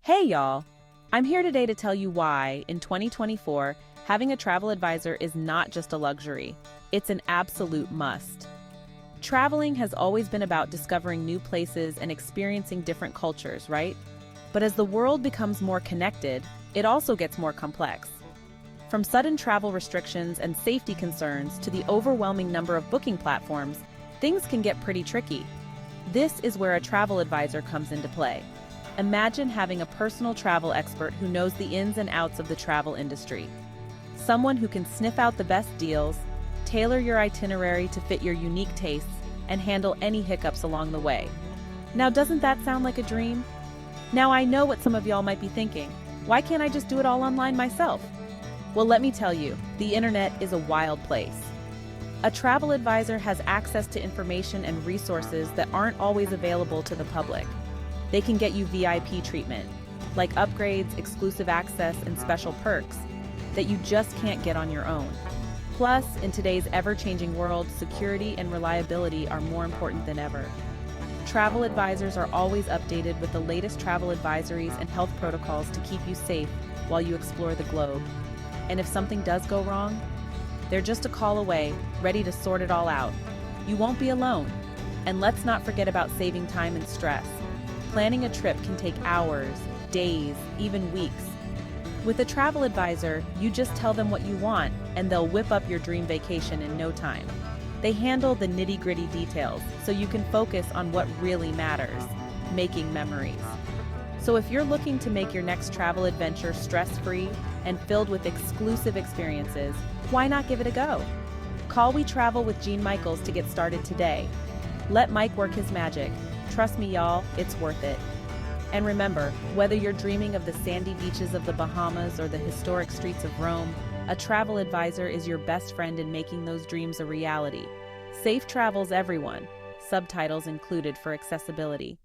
Hey y'all! I'm here today to tell you why, in 2024, having a travel advisor is not just a luxury, it's an absolute must. Traveling has always been about discovering new places and experiencing different cultures, right? But as the world becomes more connected, it also gets more complex. From sudden travel restrictions and safety concerns to the overwhelming number of booking platforms, things can get pretty tricky. This is where a travel advisor comes into play. Imagine having a personal travel expert who knows the ins and outs of the travel industry. Someone who can sniff out the best deals, tailor your itinerary to fit your unique tastes, and handle any hiccups along the way. Now, doesn't that sound like a dream? Now, I know what some of y'all might be thinking. Why can't I just do it all online myself? Well, let me tell you, the internet is a wild place. A travel advisor has access to information and resources that aren't always available to the public. They can get you VIP treatment, like upgrades, exclusive access, and special perks that you just can't get on your own. Plus, in today's ever-changing world, security and reliability are more important than ever. Travel advisors are always updated with the latest travel advisories and health protocols to keep you safe while you explore the globe. And if something does go wrong, they're just a call away, ready to sort it all out. You won't be alone. And let's not forget about saving time and stress. Planning a trip can take hours, days, even weeks. With a travel advisor, you just tell them what you want, and they'll whip up your dream vacation in no time. They handle the nitty-gritty details, so you can focus on what really matters, making memories. So if you're looking to make your next travel adventure stress-free and filled with exclusive experiences, why not give it a go? Call We Travel with JeanMichaels to get started today. Let Mike work his magic. Trust me, y'all, it's worth it. And remember, whether you're dreaming of the sandy beaches of the Bahamas or the historic streets of Rome, a travel advisor is your best friend in making those dreams a reality. Safe travels, everyone. Subtitles included for accessibility.